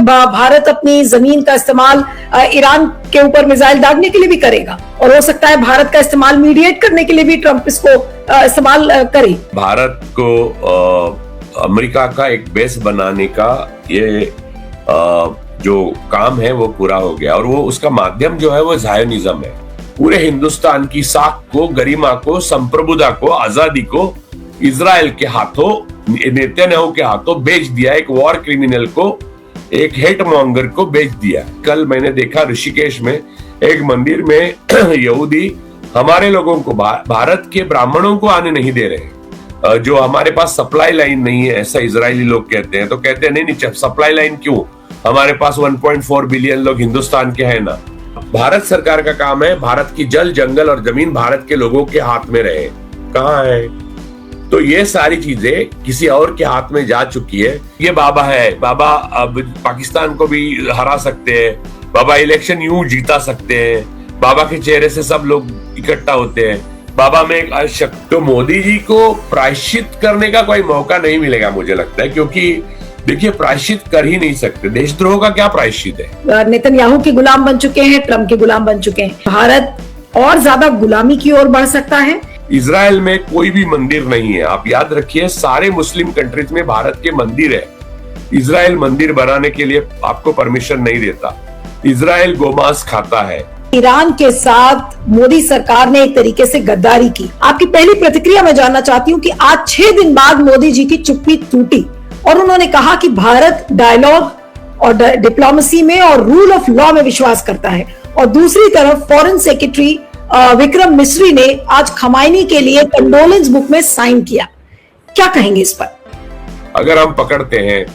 भारत अपनी जमीन का इस्तेमाल ईरान के ऊपर मिसाइल दागने के लिए भी करेगा, और हो सकता है भारत का इस्तेमाल मीडिएट करने के लिए भी ट्रंप इसको इस्तेमाल करे। भारत को अमेरिका का एक बेस बनाने का ये जो काम है वो पूरा हो गया, और वो उसका माध्यम जो है वो ज़ायोनिज्म है। पूरे हिंदुस्तान की साख को, गरिमा को, संप्रभुता को, आजादी को इजराइल के हाथों, नेतन्याहू के हाथों बेच दिया। एक वॉर क्रिमिनल को, एक हेट मॉन्गर को बेच दिया। कल मैंने देखा ऋषिकेश में एक मंदिर में यहूदी हमारे लोगों को, भारत के ब्राह्मणों को आने नहीं दे रहे। जो हमारे पास सप्लाई लाइन नहीं है ऐसा इजरायली लोग कहते हैं, तो कहते हैं नहीं सप्लाई लाइन क्यों, हमारे पास 1.4 बिलियन लोग हिंदुस्तान के हैं ना। भारत सरकार का काम है भारत की जल, जंगल और जमीन भारत के लोगों के हाथ में रहे। कहाँ है? तो ये सारी चीजें किसी और के हाथ में जा चुकी है। ये बाबा है, बाबा अब पाकिस्तान को भी हरा सकते हैं, बाबा इलेक्शन यूं जीता सकते हैं, बाबा के चेहरे से सब लोग इकट्ठा होते हैं, बाबा में एक शक्ति। तो मोदी जी को प्रायश्चित करने का कोई मौका नहीं मिलेगा मुझे लगता है, क्योंकि देखिए प्रायश्चित कर ही नहीं सकते। देशद्रोह का क्या प्रायश्चित है? नेतन्याहू के गुलाम बन चुके हैं, ट्रंप के गुलाम बन चुके हैं। भारत और ज्यादा गुलामी की ओर बढ़ सकता है। इजराइल में कोई भी मंदिर नहीं है, आप याद रखिए, सारे मुस्लिम कंट्रीज में भारत के मंदिर है। इजराइल मंदिर बनाने के लिए आपको परमिशन नहीं देता। इजराइल गोमांस खाता है। ईरान के साथ मोदी सरकार ने एक तरीके से गद्दारी की। आपकी पहली प्रतिक्रिया मैं जानना चाहती हूँ कि आज 6 दिन बाद मोदी जी की चुप्पी टूटी और उन्होंने कहा कि भारत डायलॉग और डिप्लोमेसी में और रूल ऑफ लॉ में विश्वास करता है, और दूसरी तरफ फॉरेन सेक्रेटरी विक्रम मिस्री ने आज खमाइनी के लिए कंडोलेंस बुक में साइन किया। क्या कहेंगे इस पर? अगर हम पकड़ते हैं,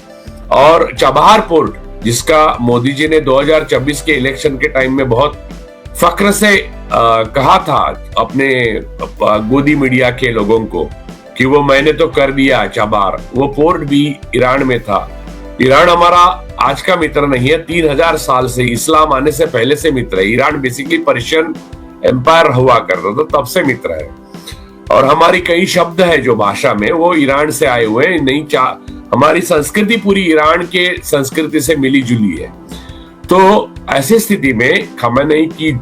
और चाबहार पोर्ट जिसका मोदी जी ने 2024 के इलेक्शन के टाइम में बहुत फक्र से कहा था अपने गोदी मीडिया के लोगों को कि वो मैंने तो कर दिया चाबहार, वो पोर्ट भी ईरान में था। ईरान हमारा आज का मित्र नहीं है, 3000 साल से, इस्लाम आने से पहले से मित्र है। ईरान बेसिकली पर्शियन एम्पायर हुआ करता था, तब से मित्र है। और हमारी कई शब्द है जो भाषा में वो ईरान से आए हुए नहीं। हमारी संस्कृति पूरी ईरान के संस्कृति से मिली जुली है। तो ऐसी स्थिति में खमेनी की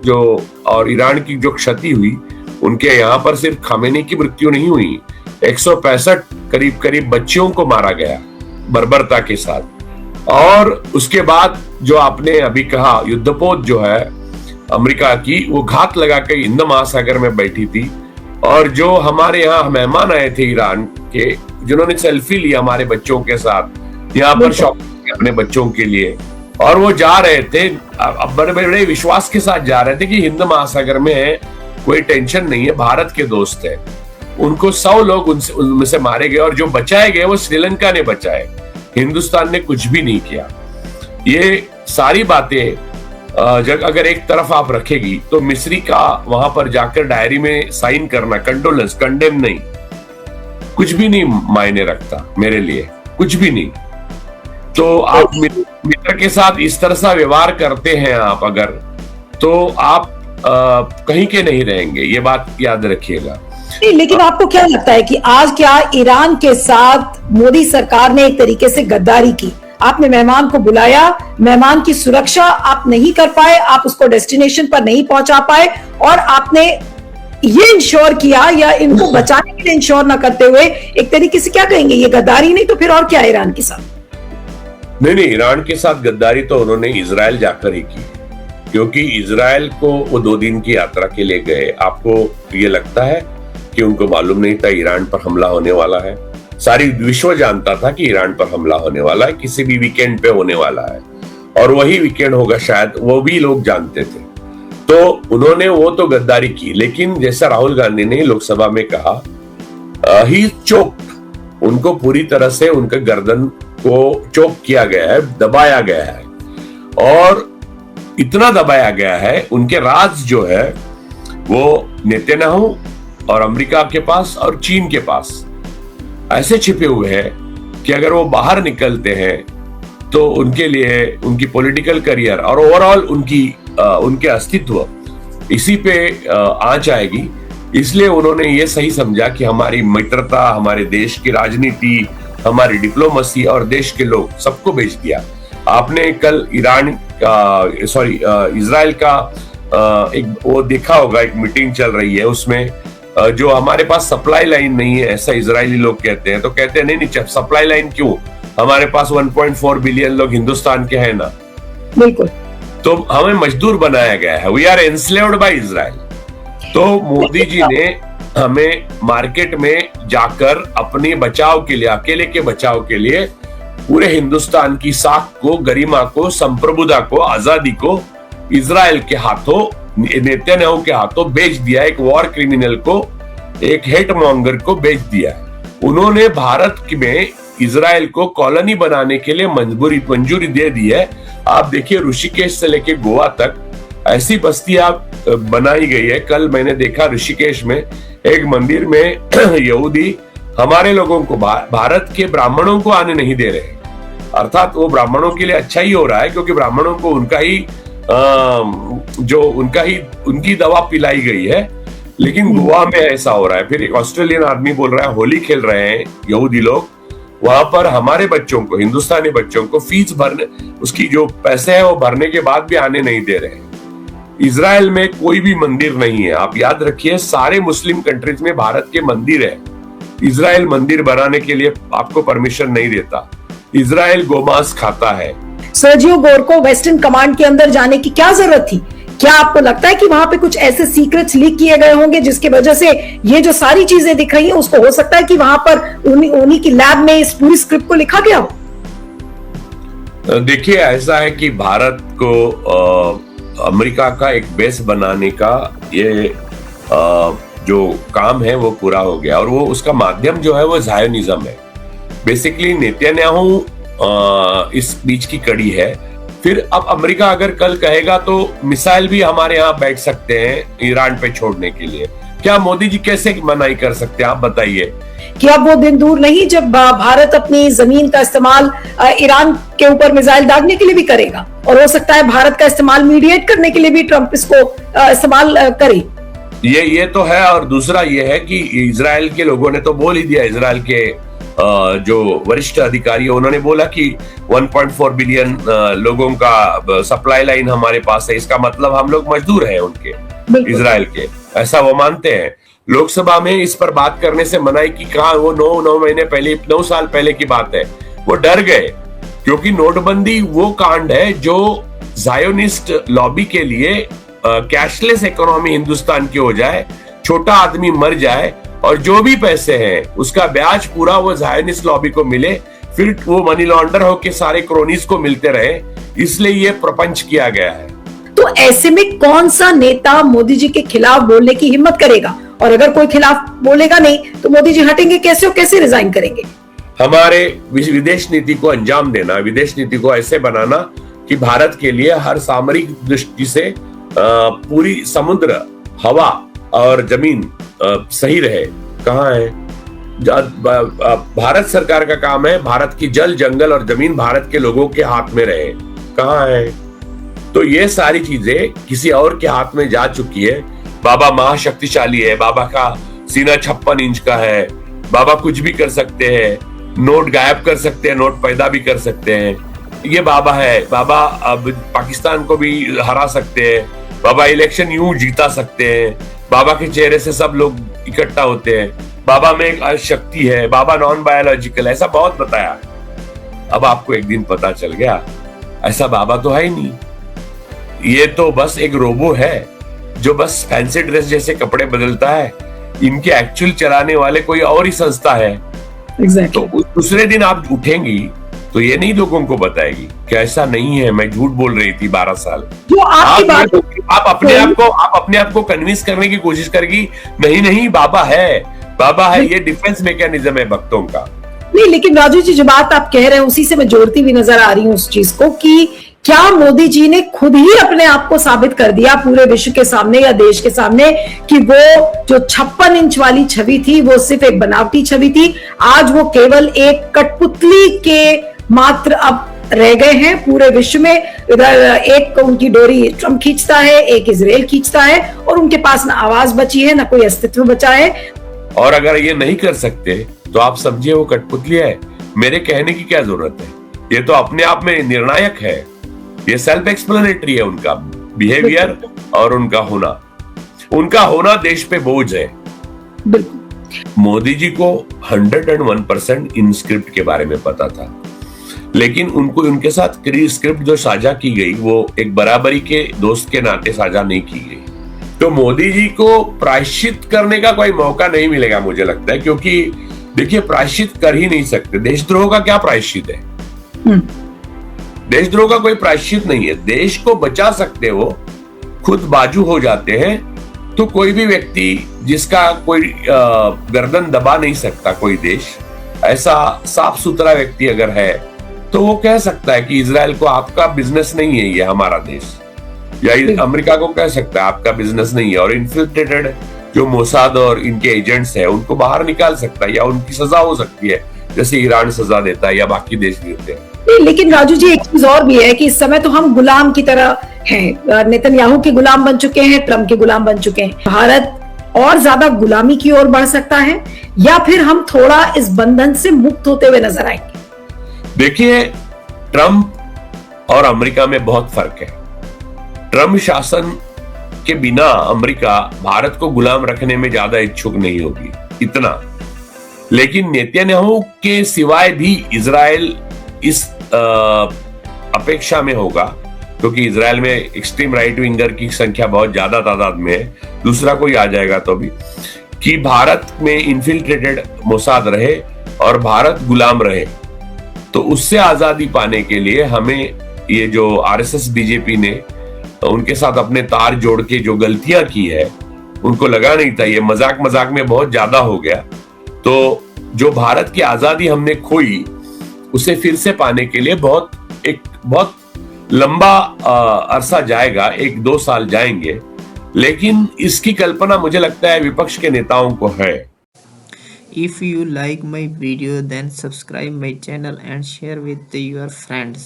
जो और ईरान की जो क्षति हुई, उनके यहाँ पर सिर्फ खमेनी की मृत्यु नहीं हुई, 165 करीब बच्चियों को मारा गया बर्बरता के साथ। और उसके बाद जो आपने अभी कहा, युद्धपोत जो है अमेरिका की, वो घात लगा के हिंद महासागर में बैठी थी। और जो हमारे यहाँ मेहमान आए थे ईरान के, जिन्होंने सेल्फी ली हमारे बच्चों के साथ, यहाँ पर शॉपिंग अपने बच्चों के लिए, और वो जा रहे थे बड़े बड़े विश्वास के साथ जा रहे थे कि हिंद महासागर में है, कोई टेंशन नहीं है, भारत के दोस्त है। उनको 100 लोग उनमें से मारे गए, और जो बचाए गए वो श्रीलंका ने बचाए, हिंदुस्तान ने कुछ भी नहीं किया। ये सारी बातें जब अगर एक तरफ आप रखेगी, तो मिस्री का वहां पर जाकर डायरी में साइन करना, कंडोलेंस, कंडेम नहीं, कुछ भी नहीं मायने रखता मेरे लिए, कुछ भी नहीं। तो आप मित्र के साथ इस तरह से व्यवहार करते हैं आप अगर, तो आप कहीं के नहीं रहेंगे, ये बात याद रखिएगा। लेकिन आपको क्या लगता है कि आज क्या ईरान के साथ मोदी सरकार ने एक तरीके से गद्दारी की? आपने मेहमान को बुलाया, मेहमान की सुरक्षा आप नहीं कर पाए, आप उसको डेस्टिनेशन पर नहीं पहुंचा पाए, और आपने ये इंश्योर किया, या इनको बचाने के लिए इंश्योर ना करते हुए, एक तरीके से क्या कहेंगे, ये गद्दारी नहीं तो फिर और क्या ईरान के साथ? नहीं, ईरान के साथ गद्दारी तो उन्होंने इजराइल जाकर ही की, क्योंकि इजराइल को वो 2 दिन की यात्रा के लिए गए। आपको ये लगता है कि उनको मालूम नहीं था ईरान पर हमला होने वाला है? सारी विश्व जानता था कि ईरान पर हमला होने वाला है, किसी भी वीकेंड पे होने वाला है, और वही वीकेंड होगा शायद, वो भी लोग जानते थे। तो उन्होंने वो तो गद्दारी की, लेकिन जैसा राहुल गांधी ने लोकसभा में कहा, ही चोक्ड, उनको पूरी तरह से उनके गर्दन को चोक किया गया है, दबाया गया है, और इतना दबाया गया है, उनके राज जो है वो नेतन्याहू और अमेरिका के पास और चीन के पास ऐसे छिपे हुए हैं कि अगर वो बाहर निकलते हैं तो उनके लिए उनकी पॉलिटिकल करियर और ओवरऑल उनके अस्तित्व इसी पे आंच आएगी। इसलिए उन्होंने ये सही समझा कि हमारी मित्रता, हमारे देश की राजनीति, हमारी डिप्लोमेसी और देश के लोग सबको बेच दिया। आपने कल इजराइल का एक वो देखा होगा, एक मीटिंग चल रही है, उसमें जो हमारे पास सप्लाई लाइन नहीं है ऐसा इजरायली लोग कहते हैं, तो कहते हैं नहीं सप्लाई लाइन क्यों, हमारे पास 1.4 बिलियन लोग हिंदुस्तान के हैं ना। बिल्कुल। तो हमें मजदूर बनाया गया है, we are enslaved by Israel. तो मोदी जी ने हमें मार्केट में जाकर अपने बचाव के लिए, अकेले के बचाव के लिए पूरे हिंदुस्तान की साख को, गरिमा को, संप्रभुता को, आजादी को इजराइल के हाथों, नेतन्याहू के हाथों बेच दिया। एक वॉर क्रिमिनल को, एक हेट मॉन्गर को बेच दिया। उन्होंने भारत में इजराइल को कॉलोनी बनाने के लिए मंजूरी दे दी है। आप देखिए ऋषिकेश से लेके गोवा तक ऐसी बस्तियां बनाई गई है। कल मैंने देखा ऋषिकेश में एक मंदिर में यहूदी हमारे लोगों को, भारत के ब्राह्मणों को आने नहीं दे रहे। अर्थात वो ब्राह्मणों के लिए अच्छा ही हो रहा है, क्योंकि ब्राह्मणों को उनकी दवा पिलाई गई है। लेकिन गोवा में ऐसा हो रहा है। फिर एक ऑस्ट्रेलियन आदमी बोल रहा है होली खेल रहे हैं यहूदी लोग, वहां पर हमारे बच्चों को, हिंदुस्तानी बच्चों को फीस भरने, उसकी जो पैसे है वो भरने के बाद भी आने नहीं दे रहे। इजराइल में कोई भी मंदिर नहीं है। आप याद रखिए, सारे मुस्लिम कंट्रीज में भारत के मंदिर है, इजराइल मंदिर बनाने के लिए आपको परमिशन नहीं देता। इजराइल गोमांस खाता है। सर्जियो गोर को वेस्टर्न कमांड के अंदर जाने की क्या जरूरत थी? क्या आपको लगता है कि वहां पे कुछ ऐसे सीक्रेट्स लीक किए गए होंगे जिसकी वजह से ये जो सारी चीजें दिख रही हैं, उसको हो सकता है कि वहां पर उन्हीं की लैब में इस पूरी स्क्रिप्ट को लिखा गया हो? देखिए, ऐसा है कि भारत को अमेरिका का एक बेस बनाने का ये जो काम है वो पूरा हो गया, और वो उसका माध्यम जो है वो ज़ायोनिज्म है। बेसिकली नेतन्याहू इस बीच की कड़ी है। फिर अब अमेरिका अगर कल कहेगा तो मिसाइल भी हमारे यहाँ बैठ सकते हैं ईरान पे छोड़ने के लिए। क्या मोदी जी कैसे मनाही कर सकते हैं, आप बताइए। कि अब वो दिन दूर नहीं जब भारत अपनी जमीन का इस्तेमाल ईरान के ऊपर मिसाइल दागने के लिए भी करेगा, और हो सकता है भारत का इस्तेमाल मीडिएट करने के लिए भी ट्रंप इसको इस्तेमाल करे। ये तो है। और दूसरा ये है कि इजराइल के लोगों ने तो बोल ही दिया, इजराइल के जो वरिष्ठ अधिकारी, उन्होंने बोला कि 1.4 बिलियन लोगों का सप्लाई लाइन हमारे पास है। इसका मतलब हम लोग मजदूर हैं उनके, इजराइल के, ऐसा वो मानते हैं। लोकसभा में इस पर बात करने से मनाही की, कहा वो 9 महीने पहले, 9 साल पहले की बात है। वो डर गए, क्योंकि नोटबंदी वो कांड है जो जायोनिस्ट लॉबी के लिए कैशलेस इकोनॉमी हिंदुस्तान की हो जाए, छोटा आदमी मर जाए, और जो भी पैसे हैं उसका ब्याज पूरा वो जायोनिस्ट लॉबी को मिले, फिर वो मनी लॉन्डर होके सारे क्रोनीज को मिलते रहे। इसलिए ये प्रपंच किया गया है। तो ऐसे में कौन सा नेता मोदी जी के खिलाफ बोलने की हिम्मत करेगा? और अगर कोई खिलाफ बोलेगा नहीं तो मोदी जी हटेंगे कैसे और कैसे रिजाइन करेंगे? हमारे विदेश नीति को अंजाम देना, विदेश नीति को ऐसे बनाना कि भारत के लिए हर सामरिक दृष्टि से पूरी समुद्र, हवा और जमीन सही रहे। कहाँ है? भारत सरकार का काम है भारत की जल, जंगल और जमीन भारत के लोगों के हाथ में रहे। कहाँ है? तो ये सारी चीजें किसी और के हाथ में जा चुकी है। बाबा महाशक्तिशाली है, बाबा का सीना 56 इंच का है, बाबा कुछ भी कर सकते हैं, नोट गायब कर सकते हैं, नोट पैदा भी कर सकते हैं। ये बाबा है। बाबा अब पाकिस्तान को भी हरा सकते हैं, बाबा इलेक्शन यूं जीता सकते हैं, बाबा के चेहरे से सब लोग इकट्ठा होते हैं, बाबा में एक शक्ति है, बाबा नॉन बायोलॉजिकल, ऐसा बहुत बताया। अब आपको एक दिन पता चल गया ऐसा बाबा तो है ही नहीं, ये तो बस एक रोबो है जो बस फैंसी ड्रेस जैसे कपड़े बदलता है। इनके एक्चुअल चलाने वाले कोई और ही संस्था है। Exactly. तो दूसरे दिन आप उठेंगी तो ये नहीं लोगों को बताएगी कि ऐसा नहीं है, मैं झूठ बोल रही थी 12 साल। जो आपकी बात, आप अपने आप को कन्विंस करने की कोशिश करेगी, नहीं बाबा है, बाबा है। ये डिफेंस मैकेनिज्म है भक्तों का। नहीं, लेकिन राजू जी जो बात आप कह रहे हैं उसी से मैं जोड़ती हुई नजर आ रही हूँ उस चीज को कि क्या मोदी जी ने खुद ही अपने आप को साबित कर दिया पूरे विश्व के सामने या देश के सामने कि वो जो 56 इंच वाली छवि थी वो सिर्फ एक बनावटी छवि थी। आज वो केवल एक कठपुतली के मात्र अब रह गए हैं पूरे विश्व में। इधर एक उनकी डोरी ट्रंप खींचता है, एक इजराइल खींचता है, और उनके पास ना आवाज बची है ना कोई अस्तित्व बचा है। और अगर ये नहीं कर सकते तो आप समझिए वो कठपुतली है। मेरे कहने की क्या जरूरत है? ये तो अपने आप में निर्णायक है। ये सेल्फ एक्सप्लेनेटरी है, उनका बिहेवियर और उनका होना देश पे बोझ है। मोदी जी को 101% इन स्क्रिप्ट के बारे में पता था, लेकिन उनको उनके साथ स्क्रिप्ट जो साझा की गई वो एक बराबरी के दोस्त के नाते साझा नहीं की गई। तो मोदी जी को प्रायश्चित करने का कोई मौका नहीं मिलेगा मुझे लगता है, क्योंकि देखिए प्रायश्चित कर ही नहीं सकते। देशद्रोह का क्या प्रायश्चित है? देशद्रोह का कोई प्रायश्चित नहीं है। देश को बचा सकते हो, खुद बाजू हो जाते हैं, तो कोई भी व्यक्ति जिसका कोई गर्दन दबा नहीं सकता, कोई देश ऐसा साफ सुथरा व्यक्ति अगर है तो वो कह सकता है कि इजराइल को आपका बिजनेस नहीं है ये हमारा देश, या अमेरिका को कह सकता है आपका बिजनेस नहीं है, और इन्फिल्ट्रेटेड जो मोसाद और इनके एजेंट्स हैं उनको बाहर निकाल सकता है या उनकी सजा हो सकती है, जैसे ईरान सजा देता है या बाकी देश देते हैं। लेकिन राजू जी एक चीज और भी है कि इस समय तो हम गुलाम की तरह हैं, नेतन्याहू के गुलाम बन चुके हैं, ट्रम्प के गुलाम बन चुके हैं। भारत और ज्यादा गुलामी की ओर बढ़ सकता है या फिर हम थोड़ा इस बंधन से मुक्त होते हुए नजर आएंगे? देखिए, ट्रम्प और अमेरिका में बहुत फर्क है। ट्रम्प शासन के बिना अमेरिका भारत को गुलाम रखने में ज्यादा इच्छुक नहीं होगी, इतना। लेकिन नेतन्याहू के सिवाय भी इजराइल इस अपेक्षा में होगा, क्योंकि इजराइल में एक्सट्रीम राइट विंगर की संख्या बहुत ज्यादा तादाद में है, दूसरा कोई आ जाएगा तो भी, कि भारत में इन्फिल्ट्रेटेड मोसाद रहे और भारत गुलाम रहे। तो उससे आजादी पाने के लिए हमें ये जो आरएसएस बीजेपी ने उनके साथ अपने तार जोड़ के जो गलतियां की है, उनको लगा नहीं था, ये मजाक मजाक में बहुत ज्यादा हो गया। तो जो भारत की आजादी हमने खोई उसे फिर से पाने के लिए बहुत लंबा अरसा जाएगा, 1-2 साल जाएंगे, लेकिन इसकी कल्पना मुझे लगता है विपक्ष के नेताओं को है। If you like my video, then subscribe my channel and share with your friends.